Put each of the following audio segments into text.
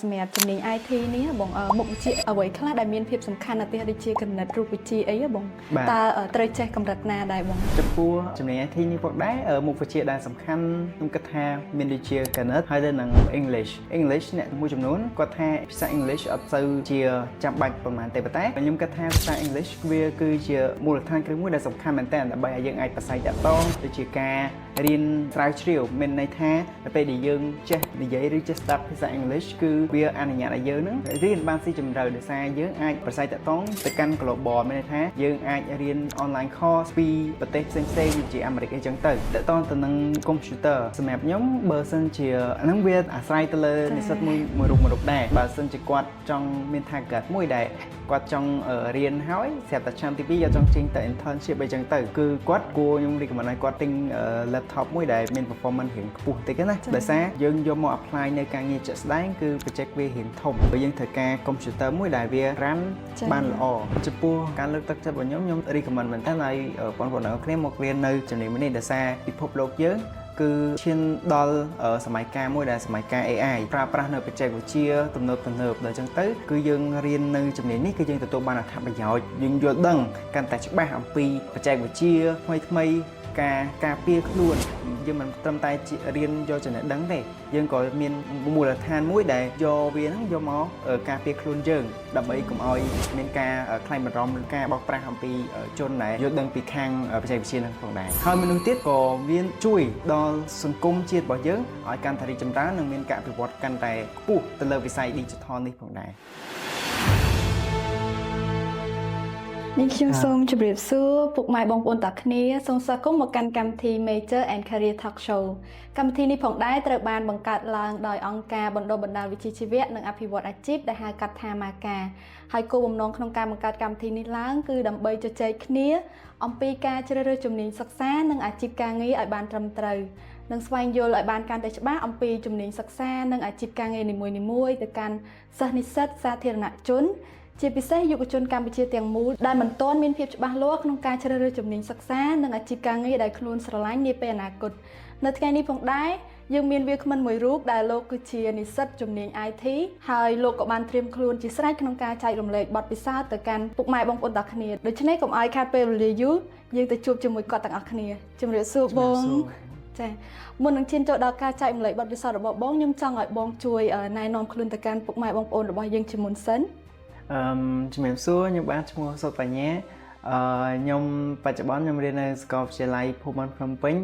សម្រាប់ជំនាញ IT នេះបងមុខវិជ្ជាអ្វីខ្លះដែលមានភាពសំខាន់នៅទីដូចជាគណិតរូបវិទ្យាអីបងតើត្រូវចេះកម្រិតណាដែរបងចំពោះជំនាញ IT នេះផងដែរមុខវិជ្ជាដែលសំខាន់ខ្ញុំគិតថាមានដូចជាគណិតហើយទៅនឹង English អ្នកមួយចំនួនគាត់ថាភាសា English អត់សូវជាចាំបាច់ប៉ុន្មានទេប៉ុន្តែខ្ញុំគិតថាភាសា English វាគឺជាមូលដ្ឋានគ្រឹះមួយដែលសំខាន់មែនទែនដើម្បីឲ្យយើងអាចប្រស័យតាក់ទងដូចជាការរៀនស្រាវជ្រាវមានន័យថាពេលដែលយើងចេះនិយាយឬចេះស្ដាប់ភាសា English គឺវាអនុញ្ញាតឲ្យយើងនឹងរៀនបានស៊ីជម្រៅដោយសារយើងអាចប្រស័យតាក់ទងទៅកាន់ global មានន័យថាយើងអាចរៀន online course ពីប្រទេសផ្សេងៗដូចជាអាមេរិកអីចឹងទៅតាក់ទងទៅនឹង computer សម្រាប់ខ្ញុំបើសិនជាអាហ្នឹងវាអាស្រ័យទៅលើនិស្សិតមួយរូបដែរបើសិនជាគាត់ចង់មាន target មួយដែលគាត់ចង់រៀនហើយស្រាប់តែឆ្នាំទី2យកចង់ចេញទៅ internship អីចឹងទៅគឺគាត់គួរខ្ញុំ recommend ឲ្យគាត់ទិញ laptop មួយដែលមាន performance រៀងខ្ពស់តិចណាដោយសារយើងយកមក apply នៅការងារជាក់ស្ដែងគឺ project វារៀងធំបើយើងត្រូវការ computer មួយដែលវា run បានល្អចំពោះការលើកទឹកចិត្តរបស់ខ្ញុំ recommend មែនតើឲ្យបងប្អូនទាំងអស់គ្នាមករៀននៅជំនាញនេះដោយសារពិភពលោកយើងគឺឈានដល់សម័យកាលមួយដែលសម័យកាល AI ប្រើប្រាស់នៅបច្ចេកវិទ្យាទំនើបដល់អញ្ចឹងទៅគឺយើងរៀននៅជំនាញនេះគឺយើងទទួលបានអត្ថប្រយោជន៍យើងយល់ដឹងកាន់តែច្បាស់អំពីបច្ចេកវិទ្យាថ្មីការពារខ្លួនយើងមិនត្រឹមតែរៀនយកចំណេះដឹងទេយើងក៏មានមូលដ្ឋានមួយដែលយកវាហ្នឹងយកមកការពារខ្លួនយើងដើម្បីកុំឲ្យមានការខ្លាញ់បារម្ភឬការបោកប្រាស់អំពីជនដែលយល់ដឹងពីខាងបច្ចេកវិទ្យាហ្នឹងផងដែរហើយមនុស្សទៀតក៏មានជួយដល់សង្គមជាតិរបស់យើងឲ្យកាន់តែរីកចម្រើននិងមានការអភិវឌ្ឍកាន់តែខ្ពស់ទៅលើវិស័យ digital នេះផងដែរនេះខ្ញុំសូមជម្រាបសួរពុកម៉ែបងប្អូនទាំងគ្នាសូមស្វាគមន៍មកកាន់កម្មវិធី Major and Career Talk Show កម្មវិធីនេះផងដែរត្រូវបានបង្កើតឡើងដោយអង្គការបណ្ដុះបណ្ដាលវិជ្ជាជីវៈនិងអភិវឌ្ឍអាជីពដែលហៅកាត់ថា MACA ហើយគោលបំណងក្នុងការបង្កើតកម្មវិធីនេះឡើងគឺដើម្បីជជែកគ្នាអំពីការជ្រើសរើសជំនាញសិក្សានិងអាជីពការងារឲ្យបានត្រឹមត្រូវនិងស្វែងយល់ឲ្យបានកាន់តែច្បាស់អំពីជំនាញសិក្សានិងអាជីពការងារនីមួយៗទៅកាន់សិស្សនិស្សិតសាធារណជនជាពិសេសយុវជនកម្ពុជាទាំងមូលដែលមិនទាន់មានភាពច្បាស់លាស់ក្នុងការជ្រើសរើសជំនាញសិក្សានិងអាជីពការងារដែលខ្លួនស្រឡាញ់នាពេលអនាគតនៅថ្ងៃនេះផងដែរយើងមានវាគ្មិនមួយរូបដែលលោកគឺជានិស្សិតជំនាញ IT ហើយលោកក៏បានត្រៀមខ្លួនជាស្រេចក្នុងការចែករំលែកបទពិសោធន៍ទៅកាន់ពុកម៉ែបងប្អូនទាំងគ្នាដូច្នេះកុំឲ្យខាតពេលវេលាយូរយើងទៅជួបជាមួយគាត់ទាំងអស់គ្នាជម្រាបសួរបងចាមុននឹងឈានចូលដល់ការចែករំលែកបទពិសោធន៍របស់បងខ្ញុំចង់ឲ្យបងជួយណែនាំខ្លួនទៅកាន់ពុកម៉ែបងប្អូនរបស់យើងជាមុនសិនជំរាបសួរខ្ញុំបាទឈ្មោះសុតបញ្ញាខ្ញុំបច្ចុប្បន្នខ្ញុំរៀននៅសាកលវិទ្យាល័យភូមិន្ទភ្នំពេញ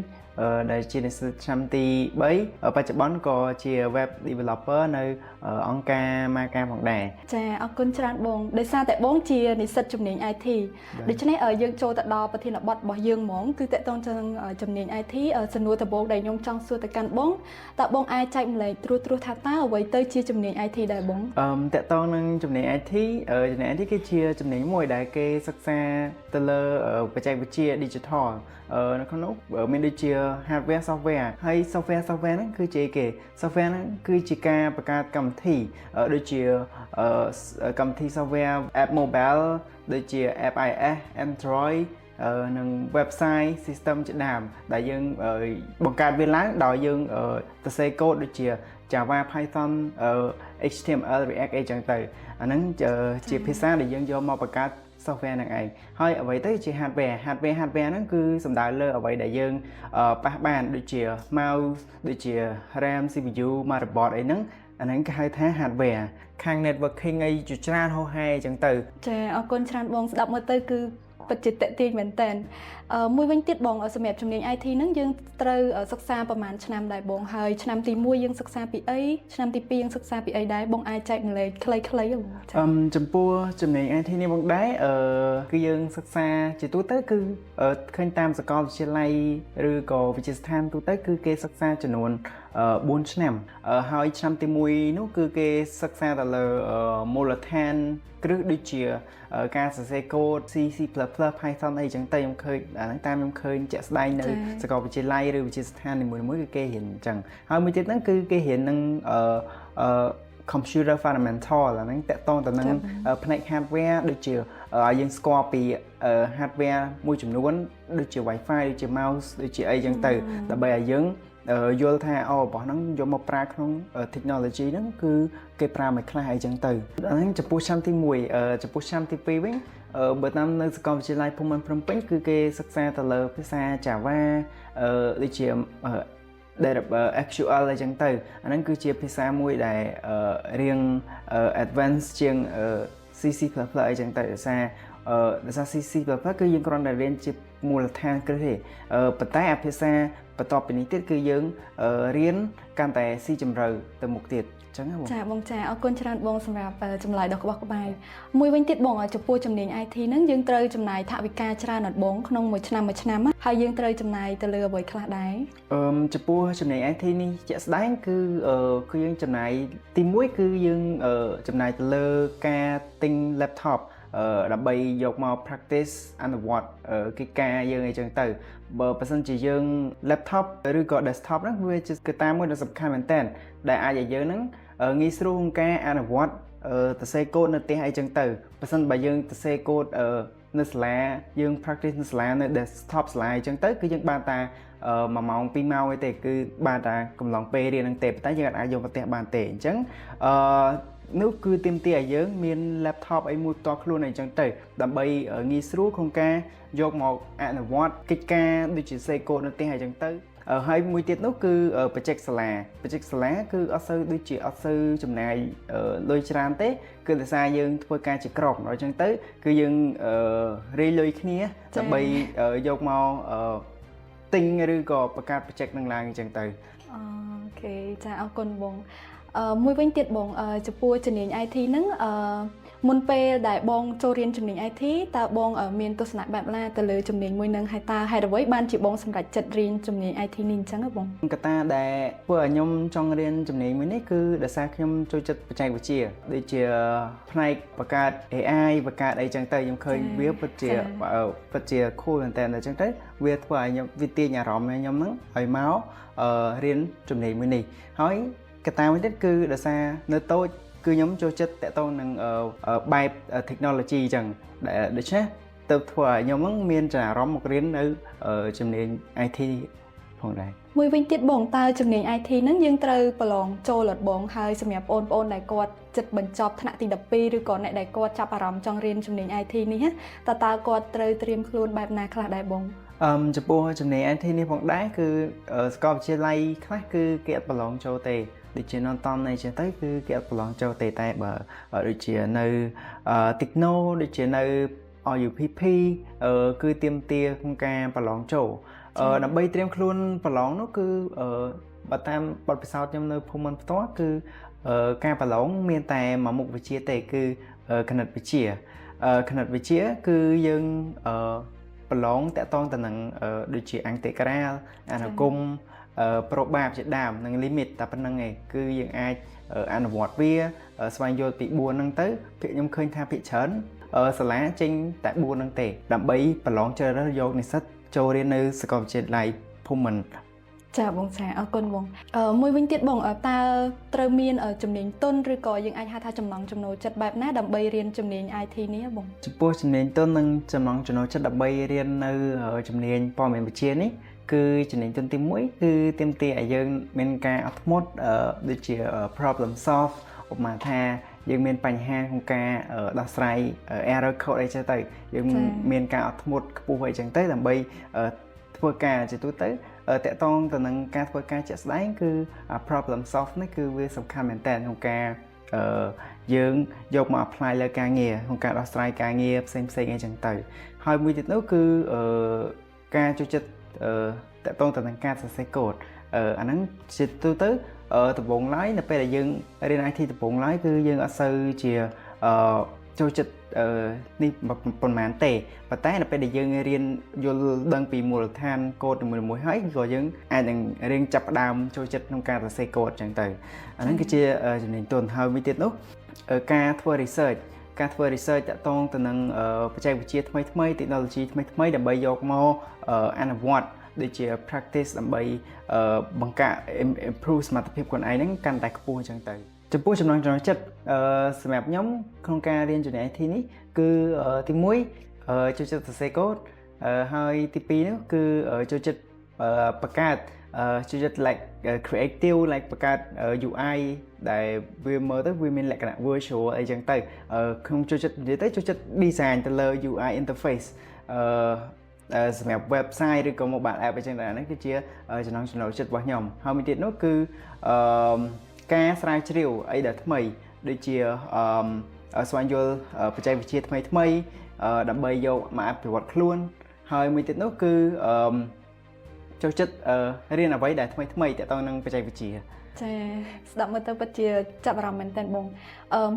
ដែលជានិស្សិតឆ្នាំទី3បច្ចុប្បន្នក៏ជា web developer នៅអង្គការ MACA ផងដែរចាអរគុណច្រើនបងដោយសារតែបងជានិស្សិតជំនាញ IT ដូច្នេះយើងចូលទៅដល់ប្រធានបទរបស់យើងហ្មងគឺតកតងទៅនឹងជំនាញ IT សំណួរដំបូងដែលខ្ញុំចង់សួរទៅកាន់បងតើបងអាចចែកម្លែកត្រួសថាតើអ្វីទៅជាជំនាញ IT ដែរបងតកតងនឹងជំនាញ IT ជំនាញ IT គឺជាជំនាញមួយដែលគេសិក្សាទៅលើបច្ចេកវិទ្យា digital នៅក្នុងនោះមានដូចជា hardware software ហើយ software ហ្នឹងគឺជាអីគេ software ហ្នឹងគឺជាការបង្កើតកម្មវិធីដូចជាកម្មវិធី software app mobile ដូចជា app iOS Android និង website system ជាដើមដែលយើងបង្កើតវាឡើងដោយយើងសរសេរកូដដូចជា Java Python HTML React អីចឹងទៅអាហ្នឹងជាភាសាដែលយើងយកមកបង្កើតsoftware ហ្នឹងឯងហើយអ្វីទៅជា hardware ហ្នឹងគឺសំដៅលើអ្វីដែលយើងប៉ះបានដូចជា mouse ដូចជា RAM CPU motherboard អីហ្នឹងអាហ្នឹងគេហៅថា hardware ខាង networking អីជាច្រើនហោហែអញ្ចឹងទៅចាអរគុណច្រើនបងស្ដាប់មើលទៅគឺពិតជាតេទៀងមែនតើមួយវិញទៀតបងសម្រាប់ជំនាញ IT ហ្នឹងយើងត្រូវសិក្សាប្រហែលឆ្នាំដែរបងហើយឆ្នាំទី1យើងសិក្សាពីអីឆ្នាំទី2យើងសិក្សាពីអីដែរបងអាចចែកម្លែកខ្លីៗបងចំពោះជំនាញ IT នេះបងដែរគឺយើងសិក្សាជាទូទៅគឺឃើញតាមសាកលវិទ្យាល័យឬក៏វិទ្យាស្ថានទូទៅគឺគេសិក្សាចំនួន4ឆ្នាំហើយឆ្នាំទី1នោះគឺគេសិក្សាទៅលើមូលដ្ឋានគ្រឹះដូចជាការសរសេរកូដ C Python អីចឹងទៅខ្ញុំឃើញអាហ្នឹងតាមខ្ញុំឃើញជាក់ស្ដែងនៅសាកលវិទ្យាល័យឬវិទ្យាស្ថាននីមួយៗគឺគេរៀនអញ្ចឹងហើយមួយទៀតហ្នឹងគឺគេរៀននឹងcomputer fundamental អាហ្នឹងតកតងទៅនឹងផ្នែក hardware ដូចជាឲ្យយើងស្គាល់ពី hardware មួយចំនួនដូចជា Wi-Fi ដូចជា mouse ដូចជាអីចឹងទៅដើម្បីឲ្យយើង យល់ថារបស់ហ្នឹងយកមកប្រើក្នុង technology ហ្នឹងគឺគេប្រើមួយខ្លះអីចឹងទៅអាហ្នឹងចំពោះឆ្នាំទី1ចំពោះឆ្នាំទី2វិញបើតាមនៅសាកលវិទ្យាល័យភូមិន្ទភ្នំពេញគឺគេសិក្សាទៅលើភាសា Java ដូចជាSQL អីចឹងទៅអាហ្នឹងគឺជាភាសាមួយដែលរៀង advanced ជាង C++ អីចឹងទៅដោយសារC++ គឺយើងគ្រាន់តែរៀនជាមូលដ្ឋានគ្រឹះទេប៉ុន្តែអាភាសាបន្ទាប់ពីនេះទៀតគឺយើងរៀនកាន់តែស៊ីជម្រៅទៅមុខទៀតអញ្ចឹងបងចាបងចាអរគុណច្រើនបងសម្រាប់ចម្លើយដ៏ក្បោះក្បាយមួយវិញទៀតបងចំពោះជំនាញ IT ហ្នឹងយើងត្រូវចំណាយថវិកាច្រើនអត់បងក្នុងមួយឆ្នាំហើយយើងត្រូវចំណាយទៅលើអ្វីខ្លះដែរចំពោះជំនាញ IT នេះជាក់ស្ដែងគឺយើងចំណាយទី1គឺយើងចំណាយទៅលើការទិញ laptop ដើម្បីយកមក practice អនុវត្តកិច្ចការយើងអីចឹងទៅបើសិនជាយើង laptop ឬក៏ desktop ហ្នឹងវាជាកត្តាមួយដ៏សំខាន់មែនតើដែលអាចឲ្យយើងហ្នឹងងាយស្រួលក្នុងការអនុវត្តសរសេរកូដនៅផ្ទះអីចឹងទៅបើសិនបើយើងសរសេរកូដនៅសាលាយើង practice នៅសាលានៅ desktop សាលាអីចឹងទៅគឺយើងបានតែ1ម៉ោង2ម៉ោងអីទេគឺបានតែកំឡុងពេលរៀនហ្នឹងទេប៉ុន្តែយើងអាចយកមកផ្ទះបានទេអញ្ចឹងនោះគឺទាមទារឲ្យយើងមាន laptop អីមួយផ្ទាល់ខ្លួនអីចឹងទៅដើម្បីងាយស្រួលក្នុងការយកមកអនុវត្តកិច្ចការដូចជាសេកូដនៅផ្ទះអីចឹងទៅហើយមួយទៀតនោះគឺបច្ចេកសាលាគឺអត់សូវចំណាយលុយច្រើនទេគឺដោយសារយើងធ្វើការជាក្រុមអញ្ចឹងទៅគឺយើងរាយលុយគ្នាដើម្បីយកមកទិញឬក៏បង្កើតបច្ចេកនឹងឡើងអញ្ចឹងទៅអូខេចាអរគុណបងមួយវិញទៀតបងចំពោះជំនាញ IT ហ្នឹងមុនពេលដែលបងចូលរៀនជំនាញ IT តើបងមានទស្សនៈបែបណាទៅលើជំនាញមួយហ្នឹងហើយតើហេតុអ្វីបានជាបងសម្រេចចិត្តរៀនជំនាញ IT នេះអញ្ចឹងហ៎បងកត្តាដែលធ្វើឲ្យខ្ញុំចង់រៀនជំនាញមួយនេះគឺដោយសារខ្ញុំចូលចិត្តបច្ចេកវិទ្យាដូចជាផ្នែកបង្កើត AI បង្កើតអីចឹងទៅខ្ញុំឃើញវាពិតជា cool មែនតើអញ្ចឹងទៅវាធ្វើឲ្យខ្ញុំវាទាញអារម្មណ៍ខ្ញុំហ្នឹងឲ្យមករៀនជំនាញមួយនេះហើយកត្តាមួយទៀតគឺដោយសារនៅតូចគឺខ្ញុំចូលចិត្តតាក់ទងនឹងបែប technology អញ្ចឹងដូច្នេះទៅធ្វើឲ្យខ្ញុំហ្នឹងមានចំណារអារម្មណ៍មករៀននៅជំនាញ IT ផងដែរមួយវិញទៀតបងតើជំនាញ IT ហ្នឹងយើងត្រូវប្រឡងចូលអត់បងហើយសម្រាប់បងប្អូនដែលគាត់ចិត្តបញ្ចប់ថ្នាក់ទី12ឬក៏អ្នកដែលគាត់ចាប់អារម្មណ៍ចង់រៀនជំនាញ IT នេះតើគាត់ត្រូវត្រៀមខ្លួនបែបណាខ្លះដែរបងចំពោះជំនាញ IT នេះផងដែរគឺសាកលវិទ្យាល័យខ្លះគឺគេអត់ប្រឡងចូលទេដូចជា non-tom này ចឹងទៅគឺគេអត់ប្រឡងចូលទេតែបើដូចជានៅ Techno ដូចជានៅ RUPP គឺទាមទារក្នុងការប្រឡងចូលដើម្បីត្រៀមខ្លួនប្រឡងនោះគឺបើតាមបទពិសោធន៍ខ្ញុំនៅភូមិន្ទផ្ទាល់គឺការប្រឡងមានតែមួយមុខវិជ្ជាទេគឺគណិតវិទ្យាគឺយើងប្រឡងតាក់ទងទៅនឹងដូចជាអង្កេតក្រាលអនុគមប្របបាបជាដើមនឹង limit តែប៉ុណ្្នឹងឯងគឺយើងអាចអនុវត្តវាស្វែងយល់ពី4ហ្នឹងទៅខ្ញុំឃើញថាភាគច្រើនសាលាចេញតែ4ហ្នឹងទេដើម្បីប្រឡងជ្រើសរើសយកនិស្សិតចូលរៀននៅសាកលវិទ្យាល័យភូមិន្ទចាបងចាអរគុណបងមួយវិញទៀតបងតើត្រូវមានជំនាញទុនឬក៏យើងអាចហៅថាចំណង់ចំណូលចិត្តបែបណាដើម្បីរៀនជំនាញ IT នេះបងចំពោះជំនាញទុននិងចំណង់ចំណូលចិត្តដើម្បីរៀននៅជំនាញព័ត៌មានវិទ្យានេះគឺជំនាញទុនទី1គឺទាមទារឲ្យយើងមានការអត់ធ្មត់ដូចជា problem solve ឧបមាថាយើងមានបញ្ហាក្នុងការដោះស្រាយ error code អីចឹងទៅយើងមានការអត់ធ្មត់ខ្ពស់អីចឹងទៅដើម្បីធ្វើការជាទូទៅតាក់ទងទៅនឹងការធ្វើការជាក់ស្ដែងគឺ problem solve នេះគឺវាសំខាន់មែនតើក្នុងការយើងយកមក apply លើការងារក្នុងការដោះស្រាយការងារផ្សេងអីចឹងទៅហើយមួយទៀតនោះគឺការចូលចិត្តតាក់ទងទៅនឹងការសរសេរកូដអាហ្នឹងជាទូទៅដំបូងឡើយនៅពេលដែលយើងរៀន IT ដំបូងឡើយគឺយើងអត់សូវជាចូលចិត្តនេះប៉ុន្មានទេប៉ុន្តែនៅពេលដែលយើងរៀនយល់ដឹងពីមូលដ្ឋានកូដនីមួយៗហើយក៏យើងអាចនឹងរៀនចាប់ផ្ដើមចូលចិត្តក្នុងការសរសេរកូដអញ្ចឹងទៅអាហ្នឹងគឺជាចំណេញទុនហើយមួយទៀតនោះការធ្វើ research តាក់ទងទៅនឹងបច្ចេកវិទ្យាថ្មី technology ថ្មីដើម្បីយកមកអនុវត្តដូចជា practice ដើម្បីបង្កើត improve សមត្ថភាពខ្លួនឯងហ្នឹងកាន់តែខ្ពស់អញ្ចឹងទៅចំពោះចំណង់ចំណូលចិត្តសម្រាប់ខ្ញុំក្នុងការរៀនជំនាញ IT នេះគឺទី1ចូលចិត្តសរសេរកូដហើយទី2នោះគឺចូលចិត្តបង្កើត ចូលចិត្ត like creative like បង្កើត UI ដែលវាមើលទៅវាមានលក្ខណៈ virtual អីចឹងទៅខ្ញុំចូលចិត្តនិយាយទៅចូលចិត្ត design ទៅលើ UI interface សម្រាប់ website ឬក៏ mobile app អីចឹងដែរហ្នឹងគឺជាចំណង់ចំណូលចិត្តរបស់ខ្ញុំហើយមួយទៀតនោះគឺការស្រាវជ្រាវអីដែលថ្មីដូចជាស្វែងយល់បច្ចេកវិទ្យាថ្មីដើម្បីយកមកអភិវឌ្ឍខ្លួនហើយមួយទៀតនោះគឺចូលចិត្តរៀនអ្វីដែលថ្មីទាក់ទងនឹងបច្ចេកវិទ្យាចាស្ដាប់មើលទៅពិតជាចាប់អារម្មណ៍មែនតើបង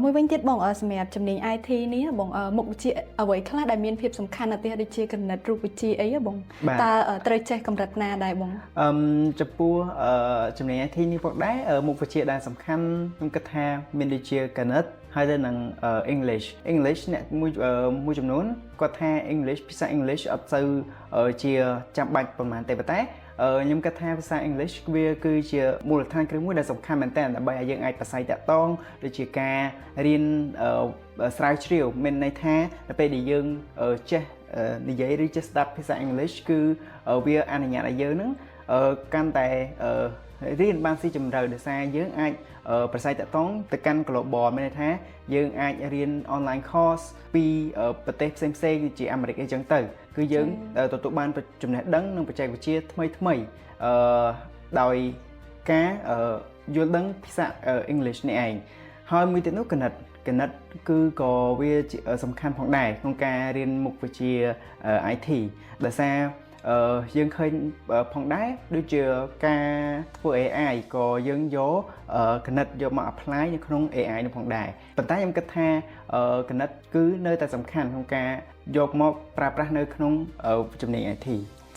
មួយវិញទៀតបងសម្រាប់ជំនាញ IT នេះបងមុខវិជ្ជាអ្វីខ្លះដែលមានភាពសំខាន់ណាស់ដូចជាគណិតរូបវិទ្យាអីបងតើត្រូវចេះកម្រិតណាដែរបងចំពោះជំនាញ IT នេះផងដែរមុខវិជ្ជាដែលសំខាន់ខ្ញុំគិតថាមានដូចជាគណិតហើយទៅនឹង English អ្នកមួយចំនួនគាត់ថា English ភាសា English អត់សូវជាចាំបាច់ប៉ុន្មានទេប៉ុន្តែខ្ញុំគិតថាភាសា English វាគឺជាមូលដ្ឋានគ្រឹះមួយដែលសំខាន់មែនទែនដើម្បីឲ្យយើងអាចប្រស័យតាក់ទងដូចជាការរៀនស្រាវជ្រាវមានន័យថានៅពេលដែលយើងចេះនិយាយឬចេះស្ដាប់ភាសា English គឺវាអនុញ្ញាតឲ្យយើងនឹងកាន់តែរៀនបានស៊ីជម្រៅដោយសារយើងអាចប្រស័យតាក់ទងទៅកាន់ global មានន័យថាយើងអាចរៀន online course ពីប្រទេសផ្សេងៗដូចជាអាមេរិកអីចឹងទៅគឺយើងទទួលបានចំណេះដឹងនិងបច្ចេកវិទ្យាថ្មីដោយការយល់ដឹងភាសា English នេះឯងហើយមួយទៀតនោះគណិតគឺក៏វាសំខាន់ផងដែរក្នុងការរៀនមុខវិជ្ជា IT ដោយសារយើងឃើញផងដែរដូចជាការធ្វើ AI ក៏យើងយកគណិតយកមក apply នៅក្នុង AI នោះផងដែរប៉ុន្តែខ្ញុំគិតថាគណិតគឺនៅតែសំខាន់ក្នុងការយកមកប្រើប្រាស់នៅក្នុងជំនាញ IT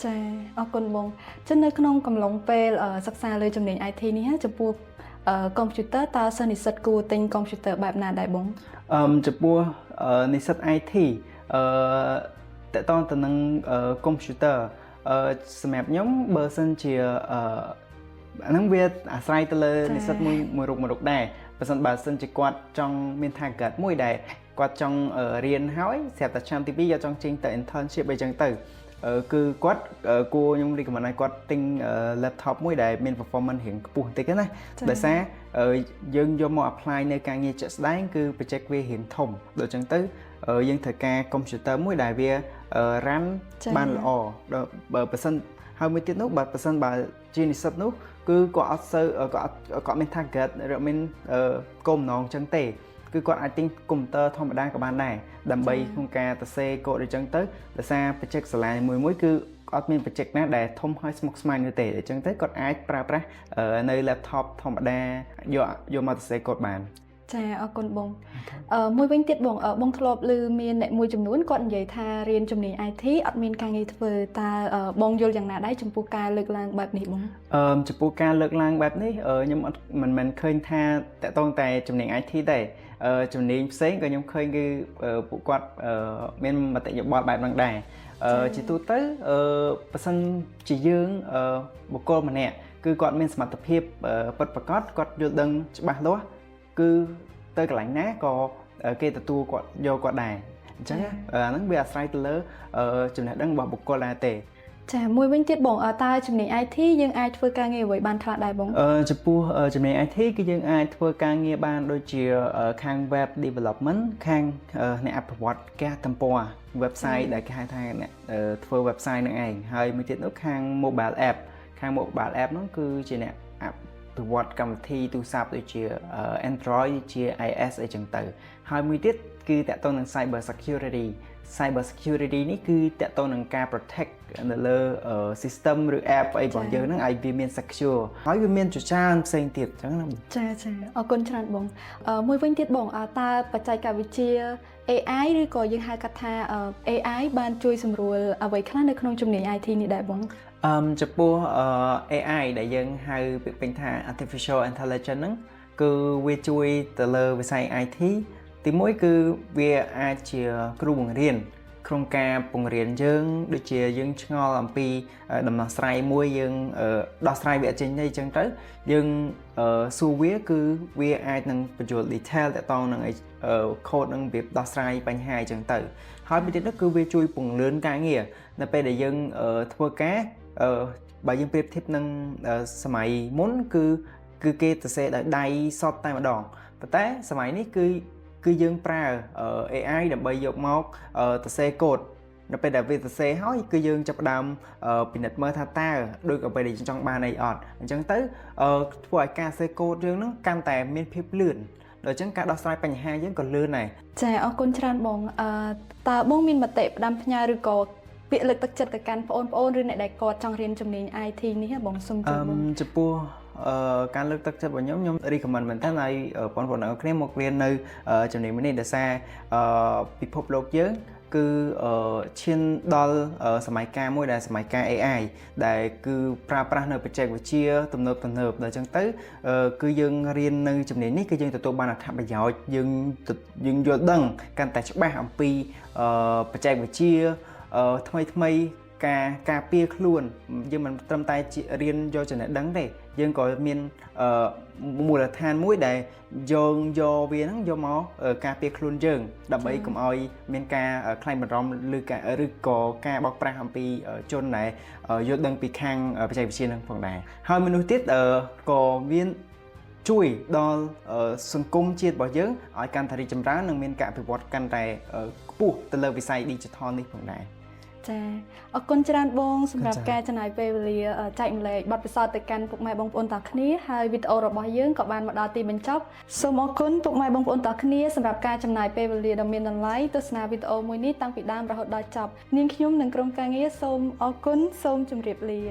ចាអរគុណបងចឹងនៅក្នុងកំឡុងពេលសិក្សាលើជំនាញ IT នេះចំពោះកុំព្យូទ័រតើសិស្សនិស្សិតគួរទិញកុំព្យូទ័របែបណាដែរបងចំពោះនិស្សិត IT តកតងទៅនឹងកុំព្យូទ័រសម្រាប់ខ្ញុំបើសិនជាអាហ្នឹងវាអាស្រ័យទៅលើនិស្សិតមួយរូបដែរបើសិនជាគាត់ចង់មាន target មួយដែលគាត់ចង់រៀនហើយស្រាប់តែឆ្នាំទី2យកចង់ចេញទៅ internship អីចឹងទៅគឺគាត់គួរខ្ញុំ recommend ឲ្យគាត់ទិញ laptop មួយដែលមាន performance រៀងខ្ពស់បន្តិចណាដោយសារយើងយកមក apply នៅការងារបច្ចេកស្ដែងគឺ project វារៀងធំដូចចឹងទៅយើងត្រូវការ computer មួយដែលវា run បានល្អបើសិនហើយមួយទៀតនោះបើសិនបើជានិស្សិតនោះគឺគាត់អត់សូវគាត់មាន target ឬមានគោលបំណងចឹងទេគឺគាត់អាចទិញកុំព្យូទ័រធម្មតាក៏បានដែរដើម្បីក្នុងការសរសេរកូដអីចឹងទៅដោយសារ project សាលាមួយគឺអត់មាន project ណាដែលធំហើយស្មុគស្មាញនោះទេអញ្ចឹងទៅគាត់អាចប្រើប្រាស់នៅ laptop ធម្មតាយកមកសរសេរកូដបានចាអរគុណបងមួយវិញទៀតបងធ្លាប់ឮមានអ្នកមួយចំនួនគាត់និយាយថារៀនជំនាញ IT អត់មានការងារធ្វើតើបងយល់យ៉ាងណាដែរចំពោះការលើកឡើងបែបនេះបងចំពោះការលើកឡើងបែបនេះខ្ញុំអត់មិនឃើញថាតកតងតែជំនាញ IT ទេជំនាញផ្សេងក៏ខ្ញុំឃើញគឺពួកគាត់មានមតិយោបល់បែបហ្នឹងដែរជាទូទៅបើសិនជាយើងបុគ្គលម្នាក់គឺគាត់មានសមត្ថភាពពិតប្រាកដគាត់យល់ដឹងច្បាស់លាស់គឺទៅកន្លែងណាក៏គេទទួលគាត់យកគាត់ដែរអញ្ចឹងអាហ្នឹងវាអាស្រ័យទៅលើចំណេះដឹងរបស់បុគ្គលដែរទេចាមួយវិញទៀតបងតើជំនាញ IT យើងអាចធ្វើការងារអ្វីបានខ្លះដែរបងចំពោះជំនាញ IT គឺយើងអាចធ្វើការងារបានដូចជាខាង web development ខាងអ្នកអភិវឌ្ឍគេហទំព័រ website ដែលគេហៅថាអ្នកធ្វើ website នឹងឯងហើយមួយទៀតនោះខាង mobile app នោះគឺជាអ្នកអភិវឌ្ឍកម្មវិធីទូរស័ព្ទដូចជា Android ជា iOS អីចឹងទៅហើយមួយទៀតគឺតកតងនឹង cyber security នេះគឺតកតងនឹងការ protect នៅលើ system ឬ app អីរបស់យើងហ្នឹងឲ្យវាមាន secure ហើយវាមានច្រើនផ្សេងទៀតអញ្ចឹងណាចាអរគុណច្រើនបងមួយវិញទៀតបងតើបច្ចេកវិទ្យា AI ឬក៏យើងហៅកាត់ថា AI បានជួយសម្រួលអ្វីខ្លះនៅក្នុងជំនាញ IT នេះដែរបងចំពោះ AI ដែលយើងហៅពេញថា artificial intelligence ហ្នឹងគឺវាជួយទៅលើវិស័យ IT ទីមួយគឺវាអាចជាគ្រូបង្រៀនក្នុងការបង្រៀនយើងដូចជាយើងឆ្ងល់អំពីដំណោះស្រាយមួយយើងដោះស្រាយវាអត់ចេញទេអញ្ចឹងទៅយើងសួរវាគឺវាអាចនឹងបញ្ចូល detail តទៅនឹងcode នឹងវាដោះស្រាយបញ្ហាអញ្ចឹងទៅហើយមួយទៀតនោះគឺវាជួយពង្រឹងការងារនៅពេលដែលយើងធ្វើការ បើយើងប្រៀបធៀបនឹងសម័យមុនគឺគេសរសេរដោយដៃសតតែម្ដងប៉ុន្តែសម័យនេះគឺយើងប្រើ AI ដើម្បីយកមកសរសេរកូដនៅពេលដែលវាសរសេរហើយគឺយើងចាប់ផ្ដើមពិនិត្យមើលថាតើដូចអ្វីដែលយើងចង់បានអីអត់អញ្ចឹងទៅធ្វើឲ្យការសរសេរកូដយើងនឹងកាន់តែមានភាពលឿនដល់អញ្ចឹងការដោះស្រាយបញ្ហាយើងក៏លឿនដែរ ចាអរគុណច្រើនបងតើបងមានមតិផ្ដាំផ្ញើឬក៏ពាក្យលើកទឹកចិត្តទៅកាន់បងប្អូនឬអ្នកដែលគាត់ចង់រៀនជំនាញ IT នេះបងសូមជួយបងចំពោះការលើកទឹកចិត្តរបស់ខ្ញុំ recommend មែនតើឲ្យបងប្អូនទាំងអស់គ្នាមករៀននៅជំនាញនេះដោយសារពិភពលោកយើងគឺឈានដល់សម័យកាលមួយដែលសម័យកាល AI ដែលគឺប្រើប្រាស់នៅបច្ចេកវិទ្យាទំនើបដល់អញ្ចឹងទៅគឺយើងរៀននៅជំនាញនេះគឺយើងទទួលបានអត្ថប្រយោជន៍យើងយល់ដឹងកាន់តែច្បាស់អំពីបច្ចេកវិទ្យាថ្មីការពារខ្លួនយើងមិនត្រឹមតែរៀនយកចំណេះដឹងទេយើងក៏មានមូលដ្ឋានមួយដែលយកវាហ្នឹងយកមកការពារខ្លួនយើងដើម្បីកុំឲ្យមានការខ្លាញ់បារម្ភឬក៏ការបោកប្រាស់អំពីជនដែលយល់ដឹងពីខាងបច្ចេកវិទ្យាហ្នឹងផងដែរហើយមនុស្សទៀតក៏មានជួយដល់សង្គមជាតិរបស់យើងឲ្យកាន់តែរីកចម្រើននិងមានការអភិវឌ្ឍកាន់តែខ្ពស់ទៅលើវិស័យ Digital នេះផងដែរចាអរគុណច្រើនបងសម្រាប់ការចំណាយពេលវេលាចែកម្លែកបទពិសោធន៍ទៅកាន់ពុកម៉ែបងប្អូនទាំងគ្នាហើយវីដេអូរបស់យើងក៏បានមកដល់ទីបញ្ចប់សូមអរគុណពុកម៉ែបងប្អូនទាំងគ្នាសម្រាប់ការចំណាយពេលវេលាដ៏មានតម្លៃទស្សនាវីដេអូមួយនេះតាំងពីដើមរហូតដល់ចប់នាងខ្ញុំនិងក្រុមការងារសូមអរគុណសូមជម្រាបលា